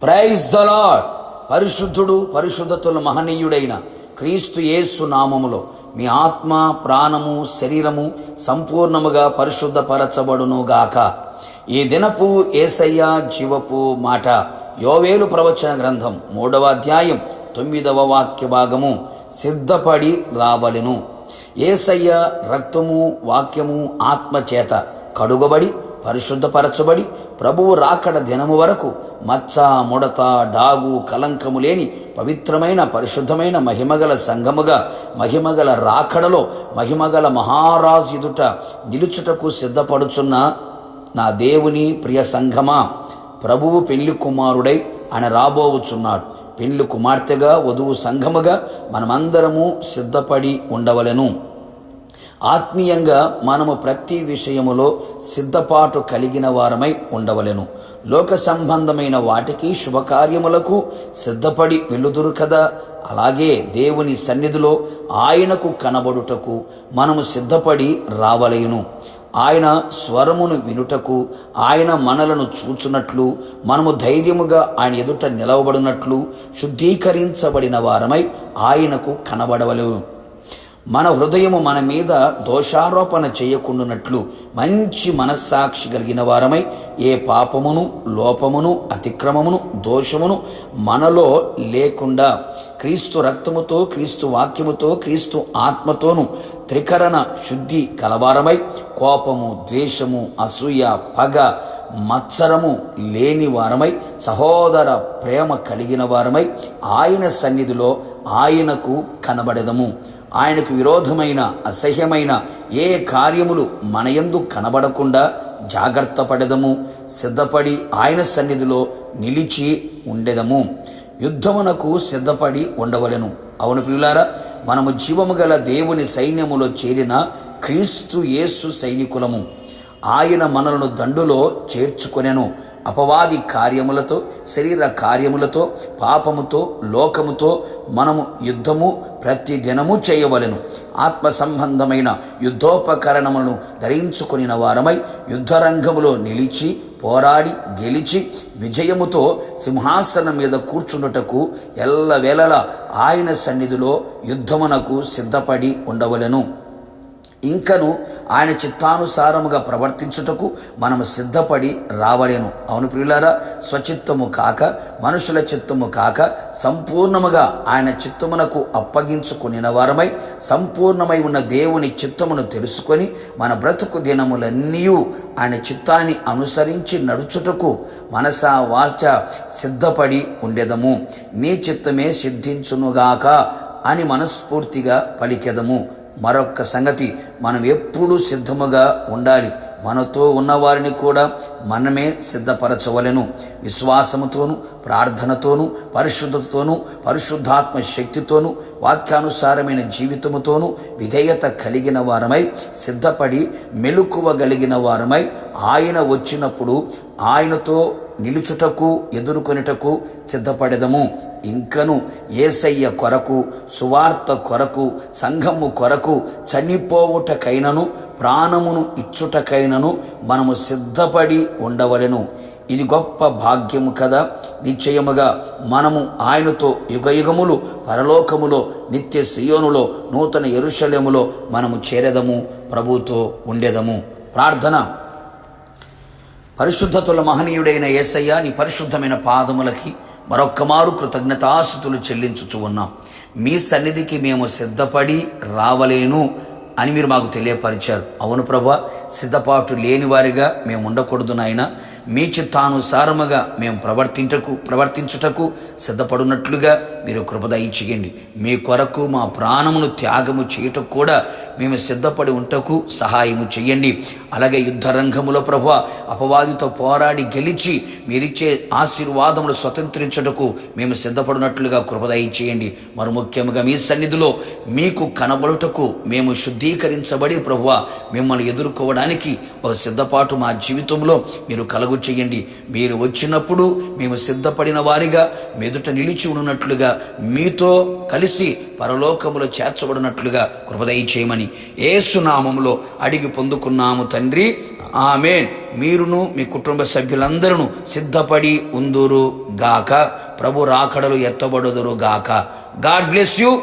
Praise the lord. పరిశుద్ధుడు పరిశుద్ధతుల మహనీయుడైన క్రీస్తు యేసు నామములో మీ ఆత్మ ప్రాణము శరీరము సంపూర్ణముగా పరిశుద్ధపరచబడును గాక. ఈ దినపు యేసయ్య జీవపు మాట యోవేలు ప్రవచన గ్రంథం 3వ అధ్యాయం 9వ వాక్య భాగము. సిద్ధపడి రావలెను. యేసయ్య రక్తము వాక్యము ఆత్మ చేత కడుగబడి పరిశుద్ధపరచబడి ప్రభువు రాకడ దినము వరకు మచ్చ ముడత డాగు కలంకము లేని పవిత్రమైన పరిశుద్ధమైన మహిమగల సంఘముగా మహిమగల రాకడలో మహిమగల మహారాజు ఎదుట నిలుచుటకు సిద్ధపడుచున్న నా దేవుని ప్రియ సంఘమా, ప్రభువు పెళ్లి కుమారుడై ఆయన రాబోవుచున్నాడు. పెళ్లి కుమార్తెగా వధువు సంఘముగా మనమందరము సిద్ధపడి ఉండవలెను. ఆత్మీయంగా మనము ప్రతి విషయములో సిద్ధపాటు కలిగిన వారమై ఉండవలెను. లోక సంబంధమైన వాటికి శుభకార్యములకు సిద్ధపడి వెలుదురు కదా. అలాగే దేవుని సన్నిధిలో ఆయనకు కనబడుటకు మనము సిద్ధపడి రావలెను. ఆయన స్వరమును వినుటకు, ఆయన మనలను చూచునట్లు, మనము ధైర్యముగా ఆయన ఎదుట నిలవబడినట్లు శుద్ధీకరించబడిన వారమై ఆయనకు కనబడవలెను. మన హృదయము మన మీద దోషారోపణ చేయకుండానట్లు మంచి మనస్సాక్షి కలిగిన వారమై ఏ పాపమును లోపమును అతిక్రమమును దోషమును మనలో లేకుండా క్రీస్తు రక్తముతో క్రీస్తు వాక్యముతో క్రీస్తు ఆత్మతోను త్రికరణ శుద్ధి కలవారమై కోపము ద్వేషము అసూయ పగ మత్సరము లేని వారమై సహోదర ప్రేమ కలిగిన వారమై ఆయన సన్నిధిలో ఆయనకు కనబడెదము. ఆయనకు విరోధమైన అసహ్యమైన ఏ కార్యములు మనయందు కనబడకుండా జాగ్రత్త పడెదము. సిద్ధపడి ఆయన సన్నిధిలో నిలిచి ఉండెదము. యుద్ధమునకు సిద్ధపడి ఉండవలెను. అవును ప్రియులారా, మనము జీవము గల దేవుని సైన్యములో చేరిన క్రీస్తు యేసు సైనికులము. ఆయన మనలను దండులో చేర్చుకొనెను. అపవాది కార్యములతో శరీర కార్యములతో పాపముతో లోకముతో మనము యుద్ధము ప్రతి దినము చేయవలెను. ఆత్మ సంబంధమైన యుద్ధోపకరణములను ధరించుకొనిన వారమై యుద్ధరంగములో నిలిచి పోరాడి గెలిచి విజయముతో సింహాసనం మీద కూర్చుండుటకు ఎల్లవేళలా ఆయన సన్నిధిలో యుద్ధమునకు సిద్ధపడి ఉండవలెను. ఇంకను ఆయన చిత్తానుసారముగా ప్రవర్తించుటకు మనము సిద్ధపడి రావలేను. అవును ప్రియులారా, స్వచిత్తము కాక మనుషుల చిత్తము కాక సంపూర్ణముగా ఆయన చిత్తమునకు అప్పగించుకుని వారమై సంపూర్ణమై ఉన్న దేవుని చిత్తమును తెలుసుకొని మన బ్రతుకు దినములన్నీ ఆయన చిత్తాన్ని అనుసరించి నడుచుటకు మనసా వాచ సిద్ధపడి ఉండెదము. నీ చిత్తమే సిద్ధించునుగాక అని మనస్ఫూర్తిగా పలికెదము. మరొక్క సంగతి, మనం ఎప్పుడూ సిద్ధముగా ఉండాలి. మనతో ఉన్నవారిని కూడా మనమే సిద్ధపరచవలెను. విశ్వాసముతోనూ ప్రార్థనతోనూ పరిశుద్ధతతోనూ పరిశుద్ధాత్మ శక్తితోనూ వాక్యానుసారమైన జీవితముతోనూ విధేయత కలిగిన వారమై సిద్ధపడి మెలకువగలిగిన వారమై ఆయన వచ్చినప్పుడు ఆయనతో నిలుచుటకు ఎదుర్కొనుటకు సిద్ధపడెదము. ఇంకను యేసయ్య కొరకు సువార్త కొరకు సంఘము కొరకు చనిపోవుటకైనను ప్రాణమును ఇచ్చుటకైనను మనము సిద్ధపడి ఉండవలెను. ఇది గొప్ప భాగ్యము కదా. నిశ్చయముగా మనము ఆయనతో యుగయుగములు పరలోకములో నిత్య సియోనులో నూతన యెరూషలేములో మనము చేరెదము, ప్రభుతో ఉండెదము. ప్రార్థన. పరిశుద్ధతుల మహనీయుడైన యేసయ్య, నీ పరిశుద్ధమైన పాదములకి మరొక్కమారు కృతజ్ఞతాస్తుతులు చెల్లించుచు ఉన్నాం. మీ సన్నిధికి మేము సిద్ధపడి రావలేను అని మీరు మాకు తెలియపరిచారు. అవును ప్రభా, సిద్ధపాటు లేని వారిగా మేము ఉండకూడదు నాయన. మీ చిత్తానుసారముగా మేము ప్రవర్తించుటకు సిద్ధపడినట్లుగా మీరు కృప దయచేయండి. మీ కొరకు మా ప్రాణమును త్యాగము చేయుటకు కూడా మేము సిద్ధపడి ఉంటకు సహాయము చేయండి. అలాగే యుద్ధరంగములో ప్రభువా అపవాదితో పోరాడి గెలిచి మీరిచ్చే ఆశీర్వాదములు స్వతంత్రించుటకు మేము సిద్ధపడినట్లుగా కృప దయచేయండి. మరి ముఖ్యంగా మీ సన్నిధిలో మీకు కనబడుటకు మేము శుద్ధీకరించబడి ప్రభువా మిమ్మల్ని ఎదుర్కోవడానికి ఒక సిద్ధపాటు మా జీవితంలో మీరు కలుగు చేయండి. మీరు వచ్చినప్పుడు మేము సిద్ధపడిన వారిగా మెదుట నిలిచి ఉన్నట్లుగా మీతో కలిసి పరలోకములో చేర్చబడినట్లుగా కృప దయచేయమని యేసు నామములో అడిగి పొందుకున్నాము తండ్రి. ఆమేన్. మీరును మీ కుటుంబ సభ్యులందరూ సిద్ధపడి ఉందురు గాక. ప్రభు రాకడలు ఎత్తబడుదురు గాక. God bless you.